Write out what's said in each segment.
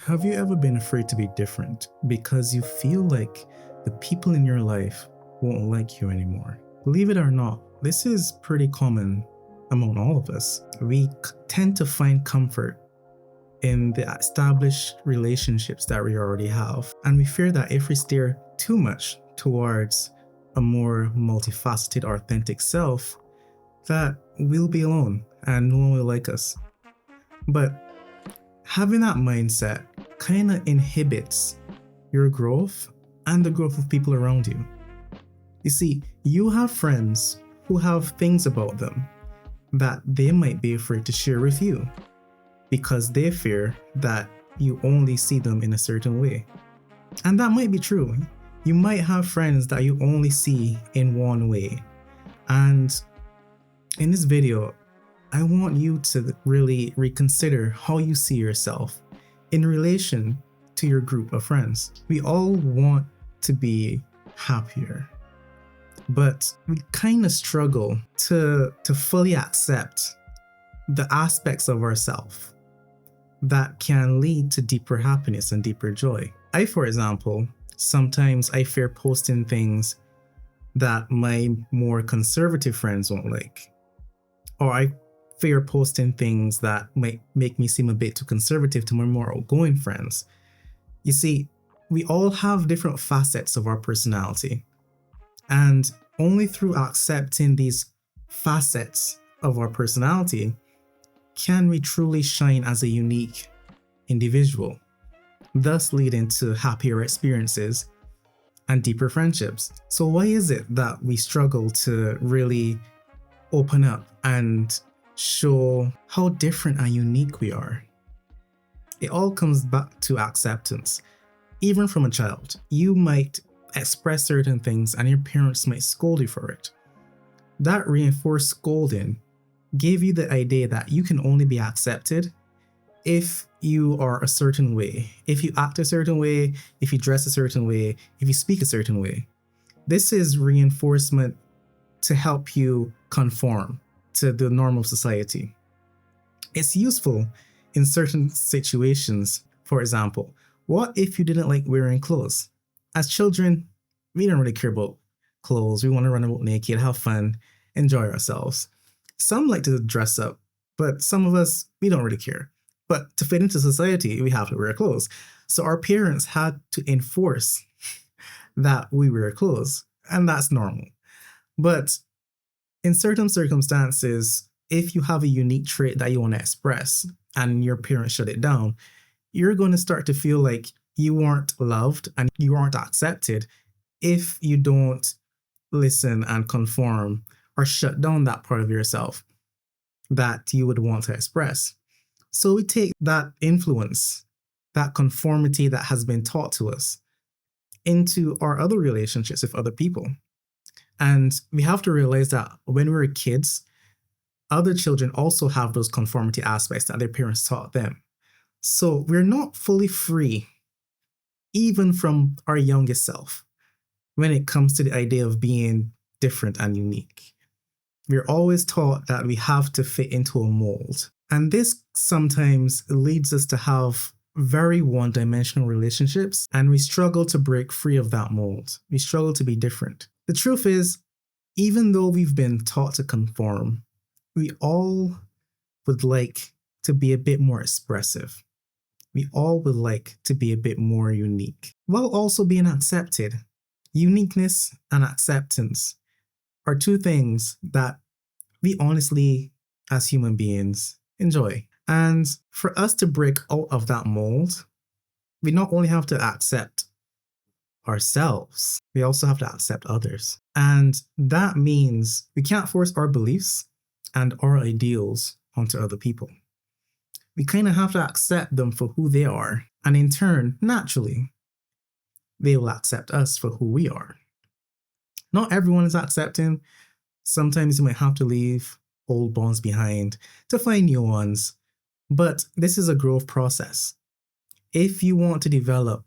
Have you ever been afraid to be different because you feel like the people in your life won't like you anymore? Believe it or not, this is pretty common among all of us. We tend to find comfort in the established relationships that we already have, and we fear that if we steer too much towards a more multifaceted, authentic self, that we'll be alone and no one will like us. But having that mindset kind of inhibits your growth and the growth of people around you. You see, you have friends who have things about them that they might be afraid to share with you because they fear that you only see them in a certain way. And that might be true. You might have friends that you only see in one way. And in this video, I want you to really reconsider how you see yourself in relation to your group of friends. We all want to be happier, but we kind of struggle to fully accept the aspects of ourselves that can lead to deeper happiness and deeper joy. For example, sometimes I fear posting things that my more conservative friends won't like, or I fear posting things that might make me seem a bit too conservative to my more outgoing friends. You see, we all have different facets of our personality, and only through accepting these facets of our personality can we truly shine as a unique individual, thus leading to happier experiences and deeper friendships. So why is it that we struggle to really open up and show how different and unique we are? It all comes back to acceptance. Even from a child, you might express certain things and your parents might scold you for it. That reinforced scolding gave you the idea that you can only be accepted if you are a certain way, if you act a certain way, if you dress a certain way, if you speak a certain way. This is reinforcement to help you conform to the norm of society. It's useful in certain situations. For example, what if you didn't like wearing clothes? As children, we don't really care about clothes. We want to run about naked, have fun, enjoy ourselves. Some like to dress up, but some of us, we don't really care. But to fit into society, we have to wear clothes. So our parents had to enforce that we wear clothes, and that's normal. But in certain circumstances, if you have a unique trait that you want to express and your parents shut it down, you're going to start to feel like you aren't loved and you aren't accepted if you don't listen and conform or shut down that part of yourself that you would want to express. So we take that influence, that conformity that has been taught to us, into our other relationships with other people. And we have to realize that when we're kids, other children also have those conformity aspects that their parents taught them. So we're not fully free, even from our youngest self, when it comes to the idea of being different and unique. We're always taught that we have to fit into a mold. And this sometimes leads us to have very one-dimensional relationships, and we struggle to break free of that mold. We struggle to be different. The truth is, even though we've been taught to conform, we all would like to be a bit more expressive. We all would like to be a bit more unique, while also being accepted. Uniqueness and acceptance are two things that we honestly, as human beings, enjoy. And for us to break out of that mold, we not only have to accept ourselves, we also have to accept others. And that means we can't force our beliefs and our ideals onto other people. We kind of have to accept them for who they are. And in turn, naturally, they will accept us for who we are. Not everyone is accepting. Sometimes you might have to leave old bonds behind to find new ones. But this is a growth process. If you want to develop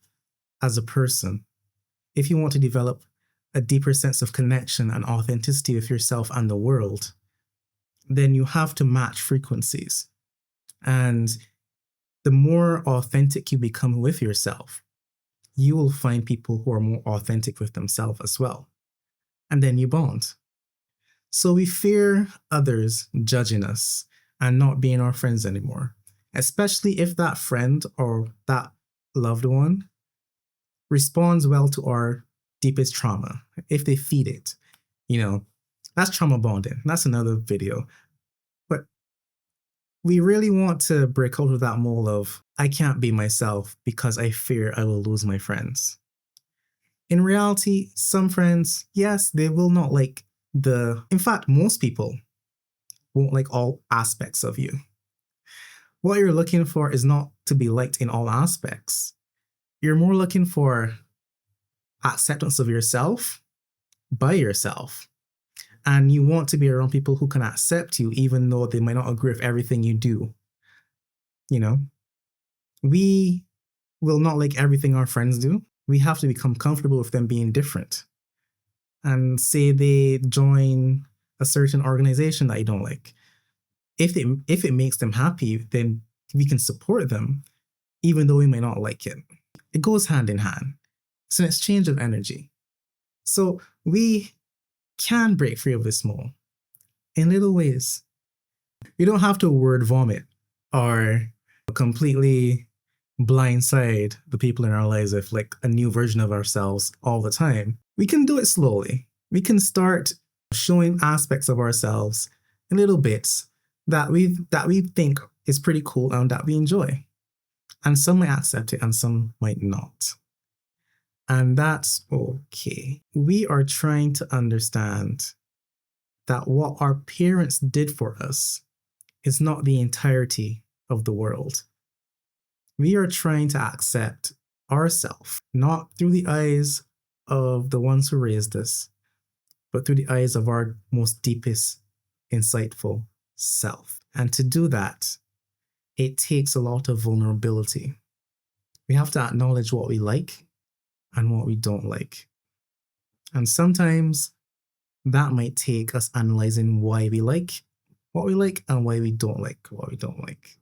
as a person, if you want to develop a deeper sense of connection and authenticity with yourself and the world, then you have to match frequencies. And The more authentic you become with yourself, you will find people who are more authentic with themselves as well. And then you bond. So we fear others judging us and not being our friends anymore, especially if that friend or that loved one responds well to our deepest trauma, if they feed it. That's trauma bonding. That's another video. But we really want to break out of that mold of, I can't be myself because I fear I will lose my friends. In reality, some friends, yes, they will not like in fact, most people won't like all aspects of you. What you're looking for is not to be liked in all aspects. You're more looking for acceptance of yourself by yourself. And you want to be around people who can accept you, even though they might not agree with everything you do. We will not like everything our friends do. We have to become comfortable with them being different. And say they join a certain organization that you don't like. If it makes them happy, then we can support them, even though we may not like it. It goes hand in hand. It's an exchange of energy. So we can break free of this mold in little ways. You don't have to word vomit or completely blindside the people in our lives with like a new version of ourselves all the time. We can do it slowly. We can start showing aspects of ourselves in little bits that we think is pretty cool and that we enjoy. And some might accept it and some might not. And that's okay. We are trying to understand that what our parents did for us is not the entirety of the world. We are trying to accept ourselves, not through the eyes of the ones who raised us, but through the eyes of our most deepest, insightful self. And to do that, it takes a lot of vulnerability. We have to acknowledge what we like and what we don't like. And sometimes that might take us analyzing why we like what we like and why we don't like what we don't like.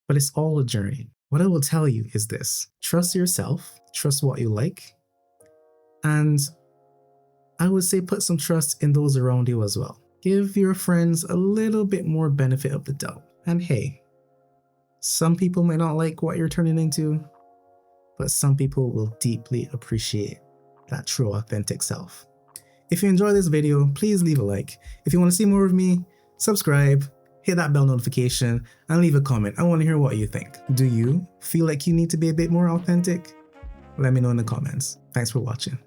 But it's all a journey. What I will tell you is this: trust yourself, trust what you like, and I would say put some trust in those around you as well. Give your friends a little bit more benefit of the doubt. And hey, some people may not like what you're turning into, but some people will deeply appreciate that true, authentic self. If you enjoyed this video, please leave a like. If you want to see more of me, subscribe, hit that bell notification, and leave a comment. I want to hear what you think. Do you feel like you need to be a bit more authentic? Let me know in the comments. Thanks for watching.